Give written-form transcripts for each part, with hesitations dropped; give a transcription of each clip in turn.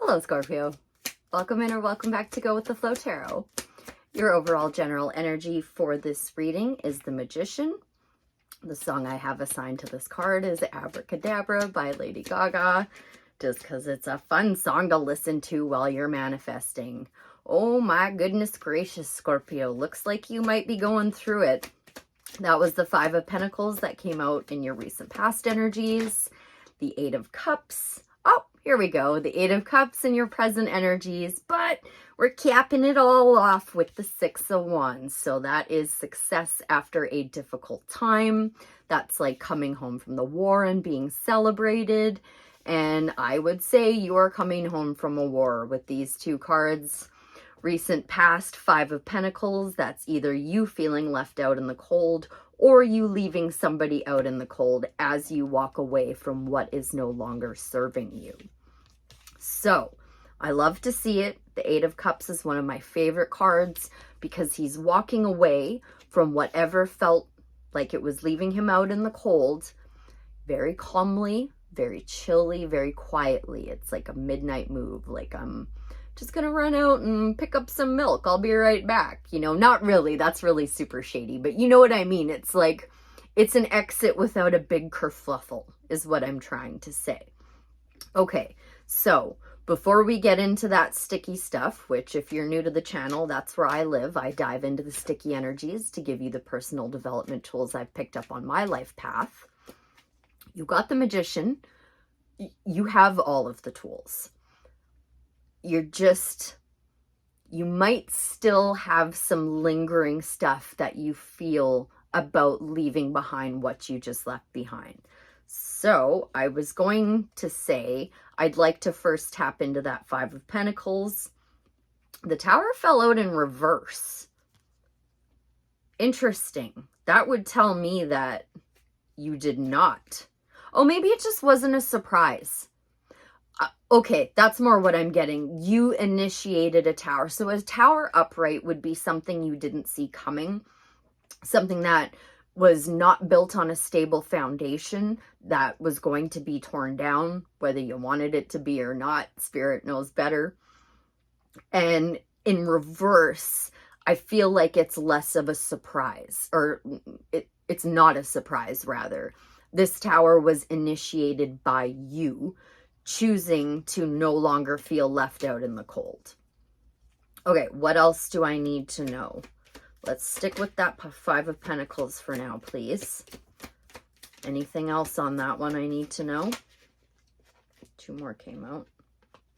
Hello, Scorpio. Welcome in or welcome back to Go with the Flow Tarot. Your overall general energy for this reading is the Magician. The song I have assigned to this card is Abracadabra by Lady Gaga, just because it's a fun song to listen to while you're manifesting. Oh my goodness gracious, Scorpio. Looks like you might be going through it. That was the Five of Pentacles that came out in your recent past energies. The Eight of Cups. Oh, here we go. The Eight of Cups in your present energies. But we're capping it all off with the Six of Wands. So that is success after a difficult time. That's like coming home from the war and being celebrated. And I would say you are coming home from a war with these two cards. Recent past, Five of Pentacles, that's either you feeling left out in the cold or you leaving somebody out in the cold as you walk away from what is no longer serving you. So, I love to see it. The Eight of Cups is one of my favorite cards because he's walking away from whatever felt like it was leaving him out in the cold very calmly, very chilly, very quietly. It's like a midnight move, like I'm just gonna run out and pick up some milk. I'll be right back. You know, not really. That's really super shady. But you know what I mean? It's like, it's an exit without a big kerfluffle is what I'm trying to say. Okay, so before we get into that sticky stuff, which if you're new to the channel, that's where I live. I dive into the sticky energies to give you the personal development tools I've picked up on my life path. You got the Magician. You have all of the tools. You might still have some lingering stuff that you feel about leaving behind what you just left behind. So I was going to say, I'd like to first tap into that Five of Pentacles. The Tower fell out in reverse. Interesting. That would tell me that you did not. Oh, maybe it just wasn't a surprise. Okay, that's more what I'm getting. You initiated a tower. So a tower upright would be something you didn't see coming. Something that was not built on a stable foundation that was going to be torn down, whether you wanted it to be or not. Spirit knows better. And in reverse, I feel like it's less of a surprise. Or it's not a surprise, rather. This tower was initiated by you, choosing to no longer feel left out in the cold. Okay, what else do I need to know? Let's stick with that Five of Pentacles for now, please. Anything else on that one I need to know? Two more came out.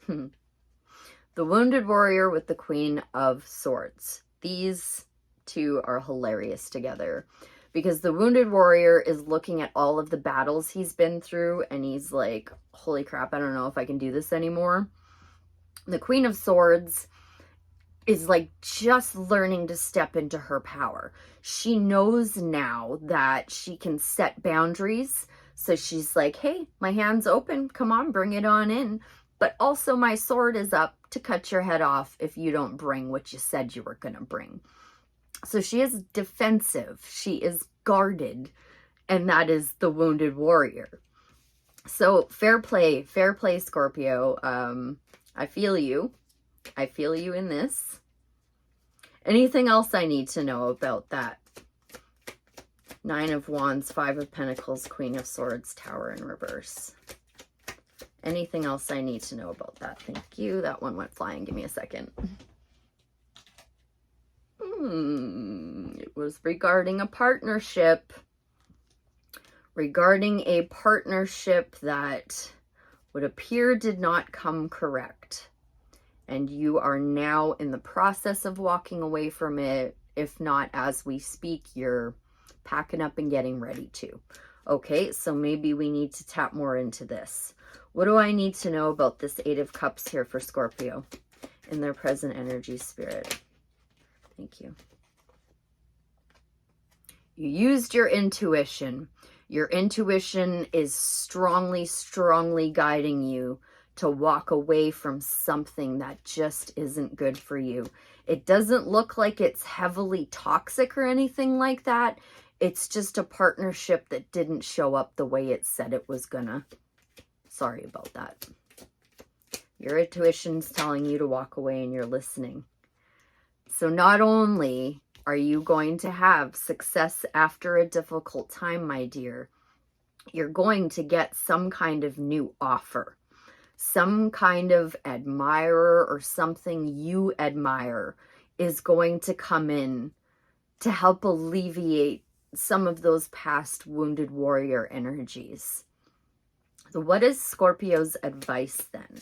The Wounded Warrior with the Queen of Swords. These two are hilarious together. Because the Wounded Warrior is looking at all of the battles he's been through and he's like, holy crap, I don't know if I can do this anymore. The Queen of Swords is like just learning to step into her power. She knows now that she can set boundaries. So she's like, hey, my hand's open. Come on, bring it on in. But also my sword is up to cut your head off if you don't bring what you said you were going to bring. So she is defensive, she is guarded, and that is the Wounded Warrior. So fair play, Scorpio. I feel you. I feel you in this. Anything else I need to know about that? Nine of Wands, Five of Pentacles, Queen of Swords, Tower in reverse. Anything else I need to know about that? Thank you. That one went flying. Give me a second. It was regarding a partnership. Regarding a partnership that would appear did not come correct. And you are now in the process of walking away from it. If not, as we speak, you're packing up and getting ready to. Okay, so maybe we need to tap more into this. What do I need to know about this Eight of Cups here for Scorpio in their present energy, spirit? Thank you. You used your intuition. Your intuition is strongly, strongly guiding you to walk away from something that just isn't good for you. It doesn't look like it's heavily toxic or anything like that. It's just a partnership that didn't show up the way it said it was gonna. Sorry about that. Your intuition's telling you to walk away and you're listening. So not only are you going to have success after a difficult time, my dear, you're going to get some kind of new offer, some kind of admirer or something you admire is going to come in to help alleviate some of those past wounded warrior energies. So what is Scorpio's advice then?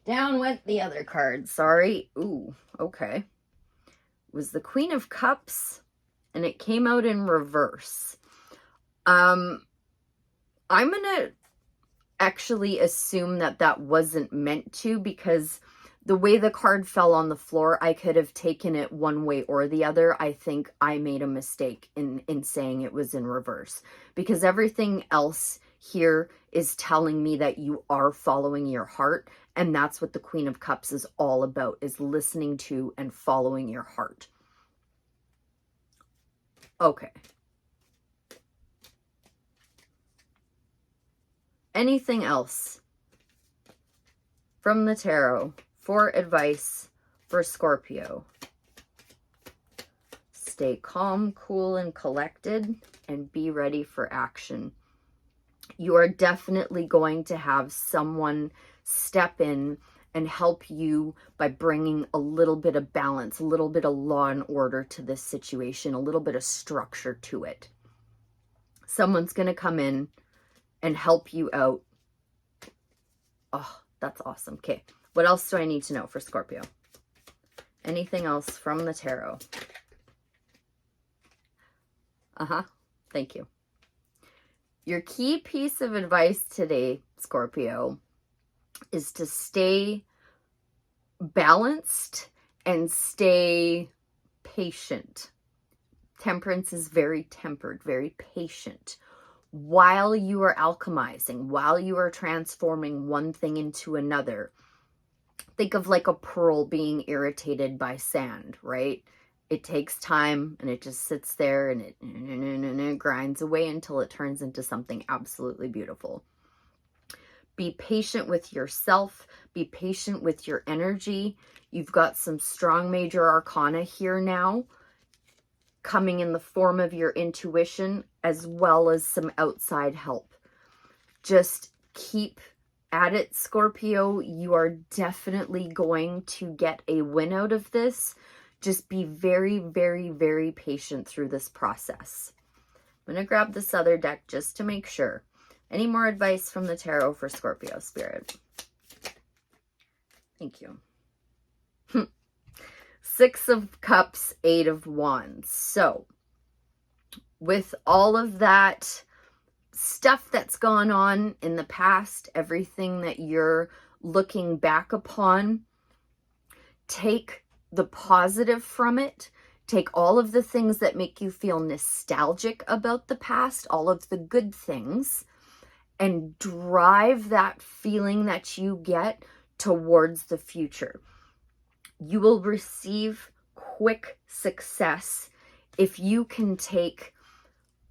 Down went the other card, sorry. Ooh, okay. It was the Queen of Cups, and it came out in reverse. I'm gonna actually assume that that wasn't meant to, because the way the card fell on the floor, I could have taken it one way or the other. I think I made a mistake in saying it was in reverse, because everything else here is telling me that you are following your heart, and that's what the Queen of Cups is all about, is listening to and following your heart. Okay. Anything else from the tarot for advice for Scorpio? Stay calm, cool, and collected, and be ready for action. You are definitely going to have someone step in and help you by bringing a little bit of balance, a little bit of law and order to this situation, a little bit of structure to it. Someone's going to come in and help you out. Oh, that's awesome. Okay, what else do I need to know for Scorpio? Anything else from the tarot? Thank you. Your key piece of advice today, Scorpio, is to stay balanced and stay patient. Temperance is very tempered, very patient. While you are alchemizing, while you are transforming one thing into another, think of like a pearl being irritated by sand, right? It takes time and it just sits there and it grinds away until it turns into something absolutely beautiful. Be patient with yourself. Be patient with your energy. You've got some strong major arcana here now, coming in the form of your intuition, as well as some outside help. Just keep at it, Scorpio. You are definitely going to get a win out of this. Just be very, very, very patient through this process. I'm going to grab this other deck just to make sure. Any more advice from the tarot for Scorpio, Spirit? Thank you. Six of Cups, Eight of Wands. So, with all of that stuff that's gone on in the past, everything that you're looking back upon, take the positive from it. Take all of the things that make you feel nostalgic about the past, all of the good things, and drive that feeling that you get towards the future. You will receive quick success if you can take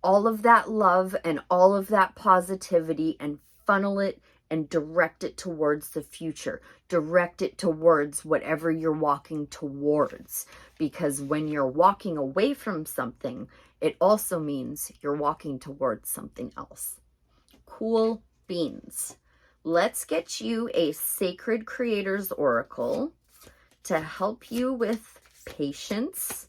all of that love and all of that positivity and funnel it and direct it towards the future. Direct it towards whatever you're walking towards. Because when you're walking away from something, it also means you're walking towards something else. Cool beans. Let's get you a Sacred Creators Oracle to help you with patience.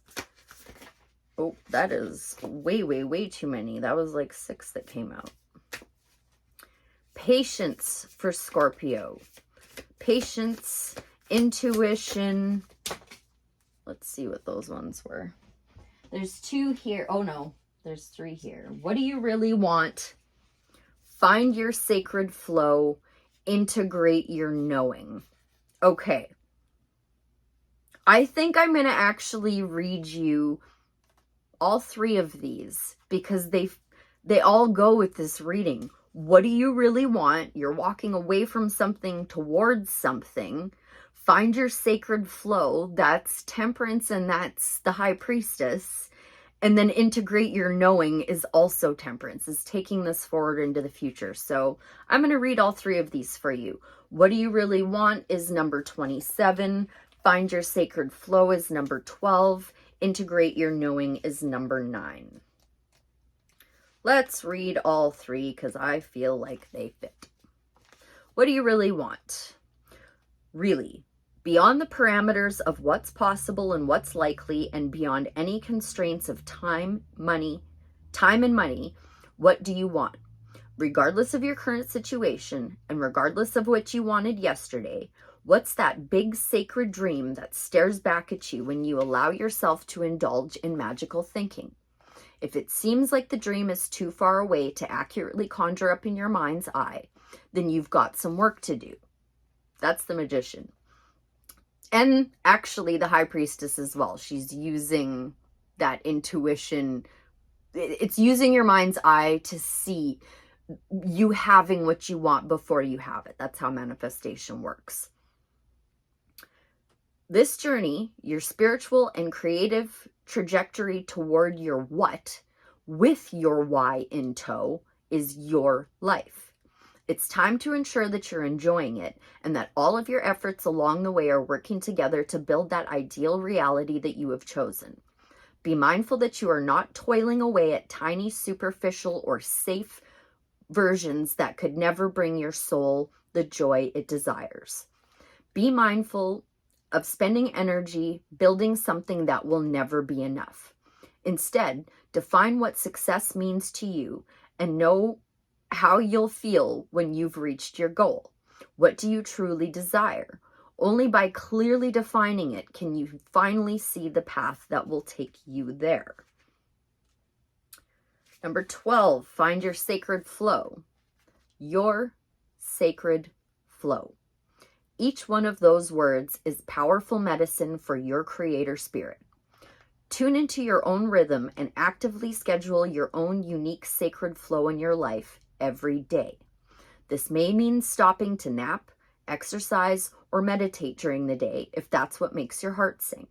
Oh, that is way, way, way too many. That was like 6 that came out. Patience for Scorpio. Patience, intuition. Let's see what those ones were. There's 2 here. Oh no, there's 3 here. What do you really want? Find your sacred flow. Integrate your knowing. Okay. I think I'm going to actually read you all 3 of these because they all go with this reading. What do you really want? You're walking away from something towards something. Find your sacred flow. That's Temperance and that's the High Priestess. And then integrate your knowing is also temperance, is taking this forward into the future. So I'm going to read all three of these for you. What do you really want is number 27. Find your sacred flow is number 12. Integrate your knowing is number 9. Let's read all three because I feel like they fit. What do you really want? Really, beyond the parameters of what's possible and what's likely, and beyond any constraints of time and money, what do you want? Regardless of your current situation and regardless of what you wanted yesterday, what's that big sacred dream that stares back at you when you allow yourself to indulge in magical thinking? If it seems like the dream is too far away to accurately conjure up in your mind's eye, then you've got some work to do. That's the Magician. And actually the High Priestess as well. She's using that intuition. It's using your mind's eye to see you having what you want before you have it. That's how manifestation works. This journey, your spiritual and creative trajectory toward your what, with your why in tow, is your life. It's time to ensure that you're enjoying it and that all of your efforts along the way are working together to build that ideal reality that you have chosen. Be mindful that you are not toiling away at tiny, superficial, or safe versions that could never bring your soul the joy it desires. Be mindful of spending energy building something that will never be enough. Instead, define what success means to you and know how you'll feel when you've reached your goal. What do you truly desire? Only by clearly defining it can you finally see the path that will take you there. Number 12, find your sacred flow. Your sacred flow. Each one of those words is powerful medicine for your creator spirit. Tune into your own rhythm and actively schedule your own unique sacred flow in your life every day. This may mean stopping to nap, exercise, or meditate during the day if that's what makes your heart sing.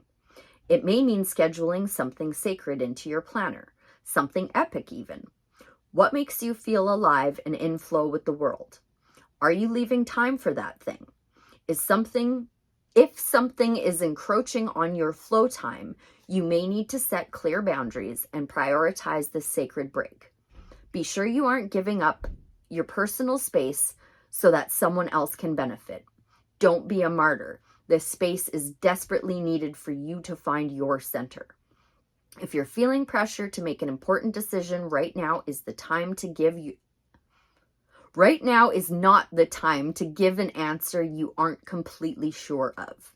It may mean scheduling something sacred into your planner, something epic even. What makes you feel alive and in flow with the world? Are you leaving time for that thing? If something is encroaching on your flow time, you may need to set clear boundaries and prioritize this sacred break. Be sure you aren't giving up your personal space so that someone else can benefit. Don't be a martyr. This space is desperately needed for you to find your center. If you're feeling pressure to make an important decision, right now is not the time to give an answer you aren't completely sure of.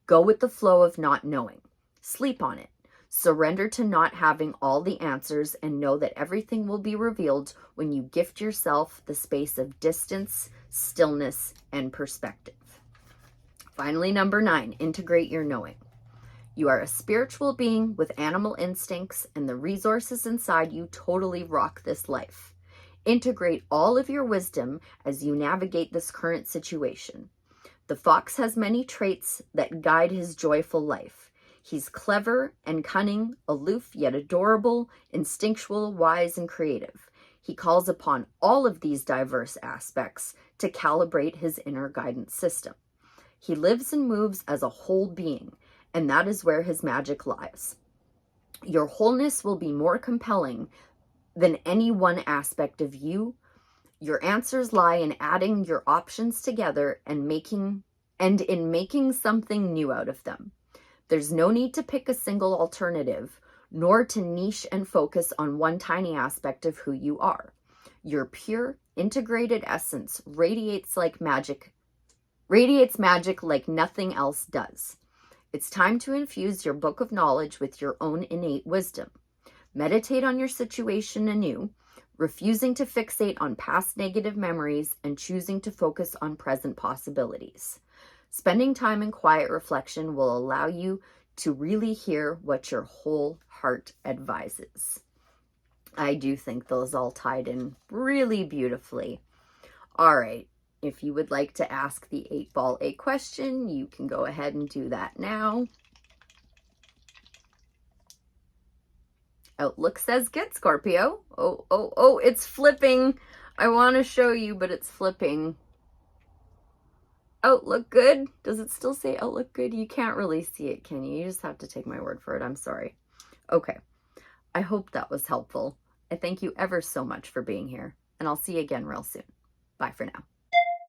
Go with the flow of not knowing. Sleep on it. Surrender to not having all the answers and know that everything will be revealed when you gift yourself the space of distance, stillness, and perspective. Finally, number 9, integrate your knowing. You are a spiritual being with animal instincts, and the resources inside you totally rock this life. Integrate all of your wisdom as you navigate this current situation. The fox has many traits that guide his joyful life. He's clever and cunning, aloof yet adorable, instinctual, wise, and creative. He calls upon all of these diverse aspects to calibrate his inner guidance system. He lives and moves as a whole being, and that is where his magic lies. Your wholeness will be more compelling than any one aspect of you. Your answers lie in adding your options together and in making something new out of them. There's no need to pick a single alternative, nor to niche and focus on one tiny aspect of who you are. Your pure, integrated essence radiates magic like nothing else does. It's time to infuse your book of knowledge with your own innate wisdom. Meditate on your situation anew, refusing to fixate on past negative memories and choosing to focus on present possibilities. Spending time in quiet reflection will allow you to really hear what your whole heart advises. I do think those all tied in really beautifully. All right, if you would like to ask the 8-ball a question, you can go ahead and do that now. Outlook says good, Scorpio. Oh, it's flipping. I want to show you, but it's flipping. Outlook good. Does it still say outlook good? You can't really see it, can you? You just have to take my word for it. I'm sorry. Okay. I hope that was helpful. I thank you ever so much for being here, and I'll see you again real soon. Bye for now.